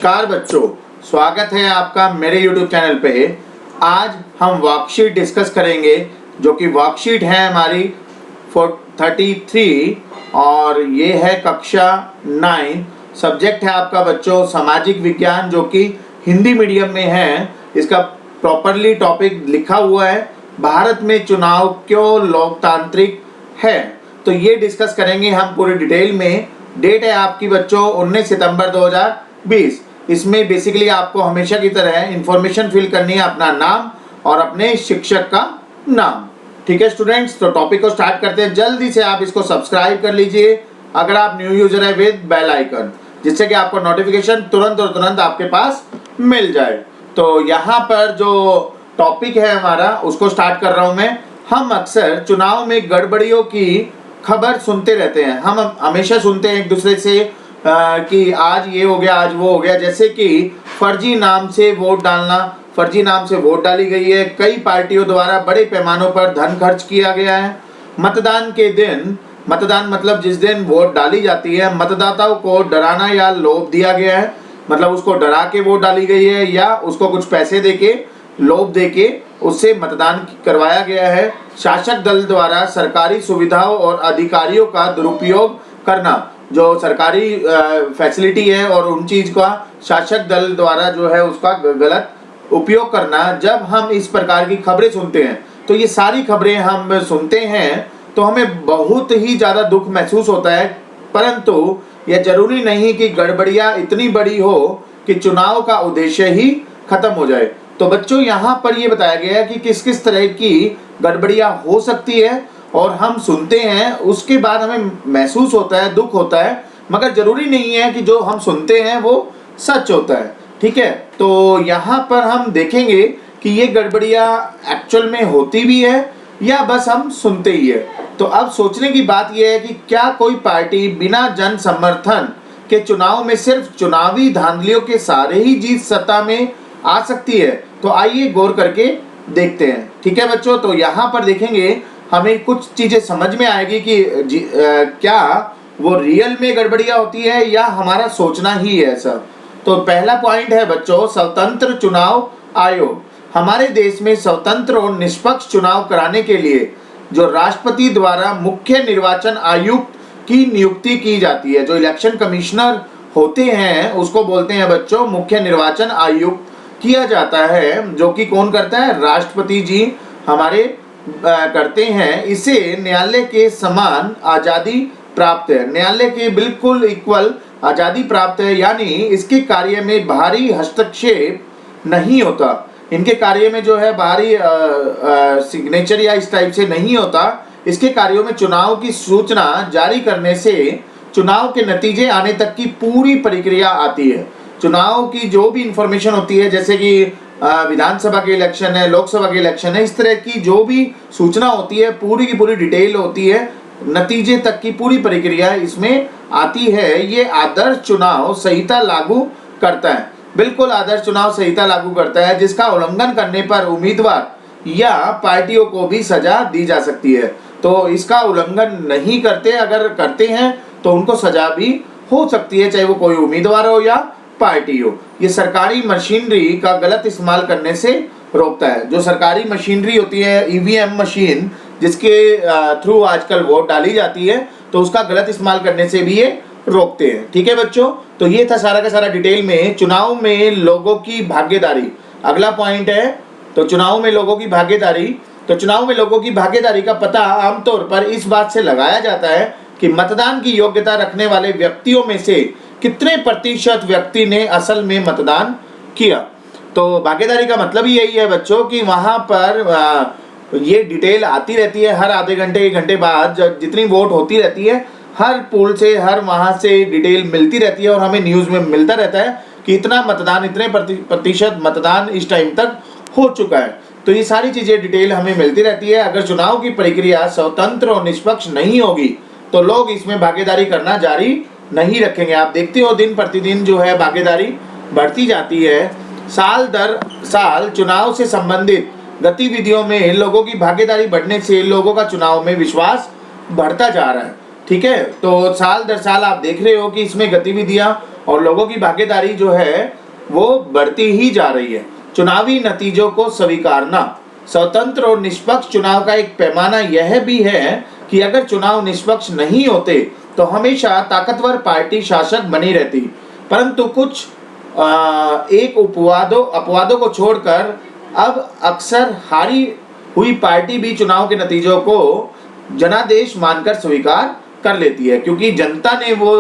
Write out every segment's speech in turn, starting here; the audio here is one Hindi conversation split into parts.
नमस्कार बच्चों, स्वागत है आपका मेरे YouTube चैनल पे। आज हम वर्कशीट डिस्कस करेंगे जो कि वर्कशीट है हमारी 33 और ये है कक्षा 9। सब्जेक्ट है आपका बच्चों सामाजिक विज्ञान जो कि हिंदी मीडियम में है। इसका प्रॉपरली टॉपिक लिखा हुआ है भारत में चुनाव क्यों लोकतांत्रिक है। तो ये डिस्कस करेंगे हम पूरी डिटेल में। डेट है आपकी बच्चों 19 सितंबर 2020। इसमें बेसिकली आपको हमेशा की तरह इंफॉर्मेशन फिल करनी है, अपना नाम और अपने शिक्षक का नाम। ठीक है स्टूडेंट्स, तो टॉपिक को स्टार्ट करते हैं। जल्दी से आप इसको सब्सक्राइब कर लीजिए अगर आप न्यू यूजर है, विद बेल आइकन, जिससे कि आपको नोटिफिकेशन तुरंत आपके पास मिल जाए। तो यहाँ पर जो टॉपिक है हमारा उसको स्टार्ट कर रहा हूँ मैं। हम अक्सर चुनाव में गड़बड़ियों की खबर सुनते रहते हैं। हम हमेशा सुनते हैं एक दूसरे से कि आज ये हो गया, आज वो हो गया। जैसे कि फर्जी नाम से वोट डालना, फर्जी नाम से वोट डाली गई है। कई पार्टियों द्वारा बड़े पैमानों पर धन खर्च किया गया है। मतदान के दिन, मतदान मतलब जिस दिन वोट डाली जाती है, मतदाताओं को डराना या लोभ दिया गया है। मतलब उसको डरा के वोट डाली गई है या उसको कुछ पैसे देके, लोभ देके उससे मतदान करवाया गया है। शासक दल द्वारा सरकारी सुविधाओं और अधिकारियों का दुरुपयोग करना, जो सरकारी फैसिलिटी है और उन चीज का शासक दल द्वारा जो है उसका गलत उपयोग करना। जब हम इस प्रकार की खबरें सुनते हैं, तो ये सारी खबरें हम सुनते हैं तो हमें बहुत ही ज़्यादा दुख महसूस होता है। परंतु यह जरूरी नहीं कि गड़बड़ियाँ इतनी बड़ी हो कि चुनाव का उद्देश्य ही खत्म हो जाए। तो बच्चों यहाँ पर ये बताया गया है कि किस किस तरह की गड़बड़ियाँ हो सकती है और हम सुनते हैं, उसके बाद हमें महसूस होता है, दुख होता है। मगर जरूरी नहीं है कि जो हम सुनते हैं वो सच होता है। ठीक है, तो यहाँ पर हम देखेंगे कि ये गड़बड़ियाँ एक्चुअल में होती भी है या बस हम सुनते ही है। तो अब सोचने की बात यह है कि क्या कोई पार्टी बिना जन समर्थन के चुनाव में सिर्फ चुनावी धांधलियों के सारे ही जीत सत्ता में आ सकती है? तो आइए गौर करके देखते हैं। ठीक है बच्चों, तो यहाँ पर देखेंगे हमें कुछ चीजें समझ में आएगी कि क्या वो रियल में गड़बड़ियाँ होती है या हमारा सोचना ही है ऐसा। तो पहला पॉइंट है बच्चों स्वतंत्र चुनाव आयोग। हमारे देश में स्वतंत्र और निष्पक्ष चुनाव कराने के लिए जो राष्ट्रपति द्वारा मुख्य निर्वाचन आयुक्त की नियुक्ति की जाती है, जो इलेक्शन कमिश्नर होते हैं उसको बोलते हैं बच्चों मुख्य निर्वाचन आयुक्त किया जाता है। जो कि कौन करता है? राष्ट्रपति जी हमारे करते हैं। इसे न्यायालय के समान आज़ादी प्राप्त है, न्यायालय के बिल्कुल इक्वल आज़ादी प्राप्त है। यानी इसके कार्य में बाहरी हस्तक्षेप नहीं होता, इनके कार्य में जो है बाहरी सिग्नेचर या इस टाइप से नहीं होता। इसके कार्यों में चुनाव की सूचना जारी करने से चुनाव के नतीजे आने तक की पूरी प्रक्रिया आती है। चुनाव की जो भी इंफॉर्मेशन होती है, जैसे कि विधानसभा के इलेक्शन है, लोकसभा के इलेक्शन है, इस तरह की जो भी सूचना होती है पूरी की पूरी डिटेल होती है, नतीजे तक की पूरी प्रक्रिया इसमें आती है। ये आदर्श चुनाव संहिता लागू करता है, बिल्कुल आदर्श चुनाव संहिता लागू करता है, जिसका उल्लंघन करने पर उम्मीदवार या पार्टियों को भी सजा दी जा सकती है। तो इसका उल्लंघन नहीं करते, अगर करते हैं तो उनको सजा भी हो सकती है, चाहे वो कोई उम्मीदवार हो या पार्टी हो। ये सरकारी मशीनरी का गलत इस्तेमाल करने से रोकता है। जो सरकारी मशीनरी होती है, ईवीएम मशीन, जिसके थ्रू आजकल वोट डाली जाती है, तो उसका गलत इस्तेमाल करने से भी ये रोकते हैं। ठीक है बच्चों, तो ये था सारा का सारा डिटेल में चुनाव में लोगों की भागीदारी। अगला पॉइंट है तो चुनाव में लोगों की भागीदारी। तो चुनाव में लोगों की भागीदारी का पता आमतौर पर इस बात से लगाया जाता है कि मतदान की योग्यता रखने वाले व्यक्तियों में से कितने प्रतिशत व्यक्ति ने असल में मतदान किया। तो भागीदारी का मतलब ही यही है बच्चों कि वहाँ पर ये डिटेल आती रहती है हर आधे घंटे 1 घंटे बाद, जितनी वोट होती रहती है हर पोल से, हर वहाँ से डिटेल मिलती रहती है और हमें न्यूज़ में मिलता रहता है कि इतना मतदान, इतने प्रतिशत मतदान इस टाइम तक हो चुका है। तो ये सारी चीज़ें डिटेल हमें मिलती रहती है। अगर चुनाव की प्रक्रिया स्वतंत्र और निष्पक्ष नहीं होगी तो लोग इसमें भागीदारी करना जारी नहीं रखेंगे। आप देखते हो दिन प्रतिदिन जो है भागीदारी बढ़ती जाती है। साल दर साल चुनाव से संबंधित गतिविधियों में लोगों की भागीदारी बढ़ने से लोगों का चुनाव में विश्वास बढ़ता जा रहा है। ठीक है। तो साल दर साल आप देख रहे हो कि इसमें गतिविधियां और लोगों की भागीदारी जो है वो बढ़ती ही जा रही है। चुनावी नतीजों को स्वीकारना। स्वतंत्र और निष्पक्ष चुनाव का एक पैमाना यह भी है कि अगर चुनाव निष्पक्ष नहीं होते तो हमेशा ताकतवर पार्टी शासक बनी रहती, परंतु कुछ एक अपवादों को छोड़कर अब अक्सर हारी हुई पार्टी भी चुनाव के नतीजों को जनादेश मानकर स्वीकार कर लेती है, क्योंकि जनता ने वो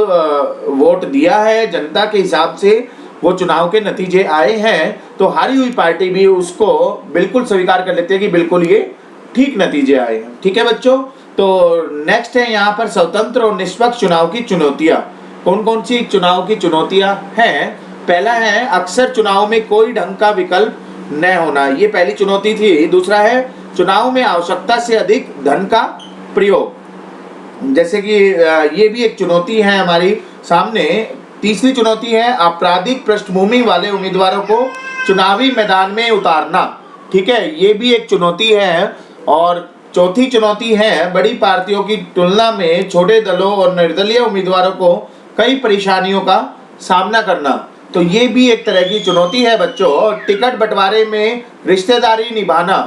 वोट दिया है, जनता के हिसाब से वो चुनाव के नतीजे आए हैं, तो हारी हुई पार्टी भी उसको बिल्कुल स्वीकार कर लेती है कि बिल्कुल ये ठीक नतीजे आए हैं। ठीक है बच्चों, तो नेक्स्ट है यहाँ पर स्वतंत्र और निष्पक्ष चुनाव की चुनौतियां। कौन कौन सी चुनाव की चुनौतियां हैं? पहला है अक्सर चुनाव में कोई ढंग का विकल्प न होना, ये पहली चुनौती थी। दूसरा है चुनाव में आवश्यकता से अधिक धन का प्रयोग, जैसे कि ये भी एक चुनौती है हमारी सामने। तीसरी चुनौती है आपराधिक पृष्ठभूमि वाले उम्मीदवारों को चुनावी मैदान में उतारना। ठीक है, ये भी एक चुनौती है। और चौथी चुनौती है बड़ी पार्टियों की तुलना में छोटे दलों और निर्दलीय उम्मीदवारों को कई परेशानियों का सामना करना, तो ये भी एक तरह की चुनौती है बच्चों। टिकट बंटवारे में रिश्तेदारी निभाना,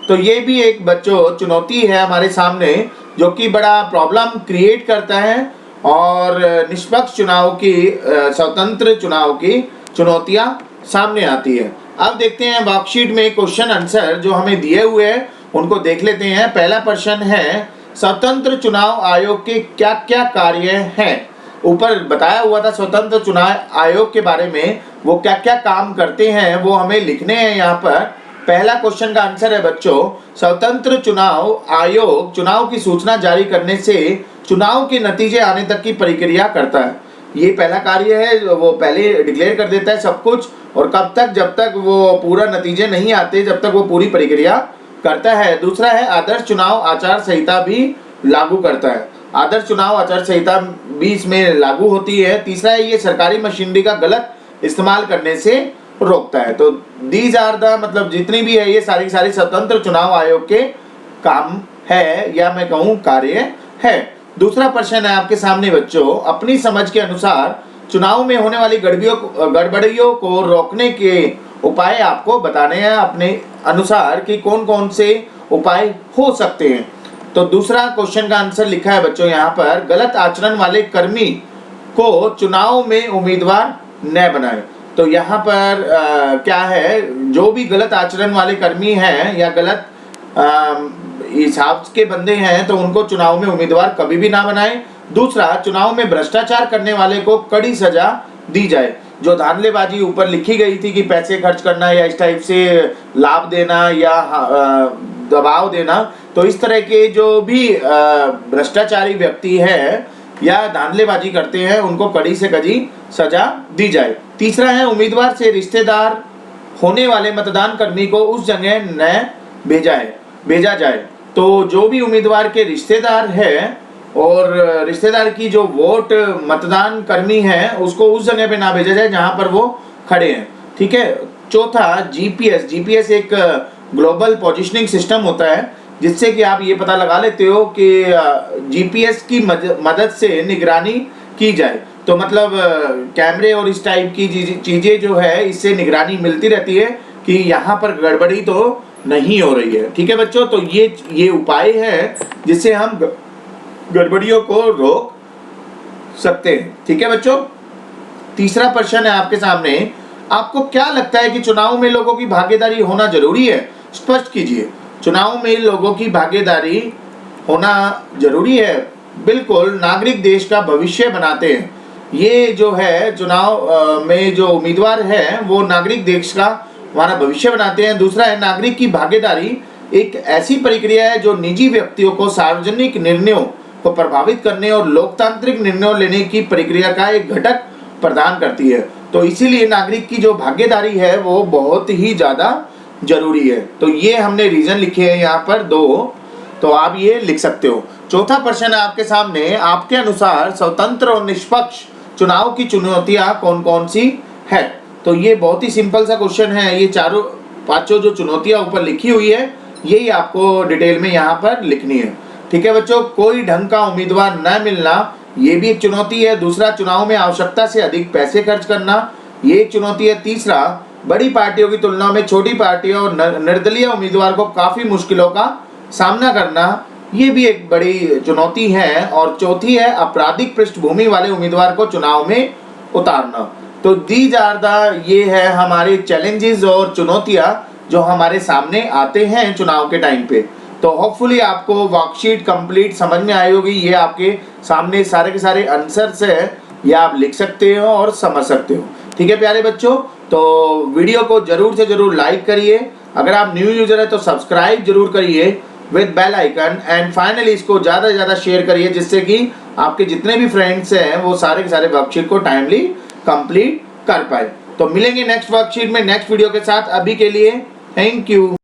तो ये भी एक बच्चों चुनौती है हमारे सामने, जो कि बड़ा प्रॉब्लम क्रिएट करता है। और निष्पक्ष चुनाव की स्वतंत्र चुनाव की चुनौतियां सामने आती है। अब देखते हैं वर्कशीट में क्वेश्चन आंसर जो हमें दिए हुए हैं उनको देख लेते हैं। पहला प्रश्न है स्वतंत्र चुनाव आयोग के क्या क्या कार्य हैं। ऊपर बताया हुआ था स्वतंत्र चुनाव आयोग के बारे में, वो क्या क्या काम करते हैं वो हमें लिखने हैं यहाँ पर। पहला क्वेश्चन का आंसर है बच्चों, स्वतंत्र चुनाव आयोग चुनाव की सूचना जारी करने से चुनाव के नतीजे आने तक की प्रक्रिया करता है। ये पहला कार्य है, वो पहले डिक्लेयर कर देता है सब कुछ, और कब तक, जब तक वो पूरा नतीजे नहीं आते, जब तक वो पूरी प्रक्रिया करता है। दूसरा है आदर्श चुनाव आचार संहिता भी लागू करता है, आदर्श चुनाव आचार संहिता भी इसमें लागू होती है। तीसरा है ये सरकारी मशीनरी का गलत इस्तेमाल करने से रोकता है। तो दीज आर द मतलब जितनी भी है ये सारी सारी स्वतंत्र चुनाव आयोग के काम है, या मैं कहूँ कार्य है। दूसरा प्रश्न है आपके सामने बच्चों, अपनी समझ के अनुसार चुनाव में होने वाली गड़बड़ियों को रोकने के उपाय आपको बताने हैं अपने अनुसार कि कौन कौन से उपाय हो सकते हैं। तो दूसरा क्वेश्चन का आंसर लिखा है बच्चों यहाँ पर, गलत आचरण वाले कर्मी को चुनाव में उम्मीदवार न बनाए। तो यहाँ पर क्या है, जो भी गलत आचरण वाले कर्मी हैं या गलत हिसाब के बंदे हैं तो उनको चुनाव में उम्मीदवार कभी भी ना बनाए। दूसरा, चुनाव में भ्रष्टाचार करने वाले को कड़ी सजा दी जाए। जो धांधलेबाजी ऊपर लिखी गई थी कि पैसे खर्च करना या इस टाइप से लाभ देना या दबाव देना, तो इस तरह के जो भी भ्रष्टाचारी व्यक्ति है या धांधलेबाजी करते हैं उनको कड़ी से कड़ी सजा दी जाए। तीसरा है उम्मीदवार से रिश्तेदार होने वाले मतदान कर्मी को उस जगह न भेजा जाए। तो जो भी उम्मीदवार के रिश्तेदार है और रिश्तेदार की जो वोट मतदान कर्मी है उसको उस जगह पे ना भेजा जाए जहां पर वो खड़े हैं। ठीक है। चौथा, जीपीएस एक ग्लोबल पोजीशनिंग सिस्टम होता है जिससे कि आप ये पता लगा लेते हो कि जीपीएस की मदद से निगरानी की जाए। तो मतलब कैमरे और इस टाइप की चीज़ें जो है इससे निगरानी मिलती रहती है कि यहाँ पर गड़बड़ी तो नहीं हो रही है। ठीक है बच्चों, तो ये उपाय है जिससे हम गड़बड़ियों को रोक सकते हैं। ठीक है बच्चों। तीसरा प्रश्न है आपके सामने, आपको क्या लगता है कि चुनाव में लोगों की भागीदारी होना जरूरी है? स्पष्ट कीजिए। चुनाव में लोगों की भागीदारी होना जरूरी है। बिल्कुल, नागरिक देश का भविष्य बनाते हैं। ये जो है चुनाव में जो उम्मीदवार है वो नागरिक देश का हमारा भविष्य बनाते हैं। दूसरा है नागरिक की भागीदारी एक ऐसी प्रक्रिया है जो निजी व्यक्तियों को सार्वजनिक निर्णयों को प्रभावित करने और लोकतांत्रिक निर्णय लेने की प्रक्रिया का एक घटक प्रदान करती है। तो इसीलिए नागरिक की जो भागीदारी है वो बहुत ही ज़्यादा जरूरी है। तो ये हमने रीजन लिखे हैं यहाँ पर 2, तो आप ये लिख सकते हो। चौथा प्रश्न है आपके सामने, आपके अनुसार स्वतंत्र और निष्पक्ष चुनाव की चुनौतियाँ कौन कौन सी है? तो ये बहुत ही सिंपल सा क्वेश्चन है। ये चारों पांचों जो चुनौतियाँ ऊपर लिखी हुई है यही आपको डिटेल में यहाँ पर लिखनी है। ठीक है बच्चों, कोई ढंग का उम्मीदवार न मिलना ये भी एक चुनौती है। दूसरा, चुनाव में आवश्यकता से अधिक पैसे खर्च करना ये एक चुनौती है। तीसरा, बड़ी पार्टियों की तुलना में छोटी पार्टियों और निर्दलीय उम्मीदवार को काफी मुश्किलों का सामना करना ये भी एक बड़ी चुनौती है। और चौथी है आपराधिक पृष्ठभूमि वाले उम्मीदवार को चुनाव में उतारना। तो दीज आर द ये है हमारे चैलेंजेस और चुनौतियां जो हमारे सामने आते हैं चुनाव के टाइम पे। तो होपफुली आपको वर्कशीट कंप्लीट समझ में आई होगी। ये आपके सामने सारे के सारे आंसर्स है, ये आप लिख सकते हो और समझ सकते हो। ठीक है प्यारे बच्चों, तो वीडियो को जरूर से जरूर लाइक करिए। अगर आप न्यू यूजर है तो सब्सक्राइब जरूर करिए with bell icon. And finally इसको ज़्यादा से ज़्यादा शेयर करिए जिससे कि आपके जितने भी फ्रेंड्स हैं वो सारे के सारे वर्कशीट को टाइमली कंप्लीट कर पाए। तो मिलेंगे नेक्स्ट वर्कशीट में नेक्स्ट वीडियो के साथ। अभी के लिए थैंक यू।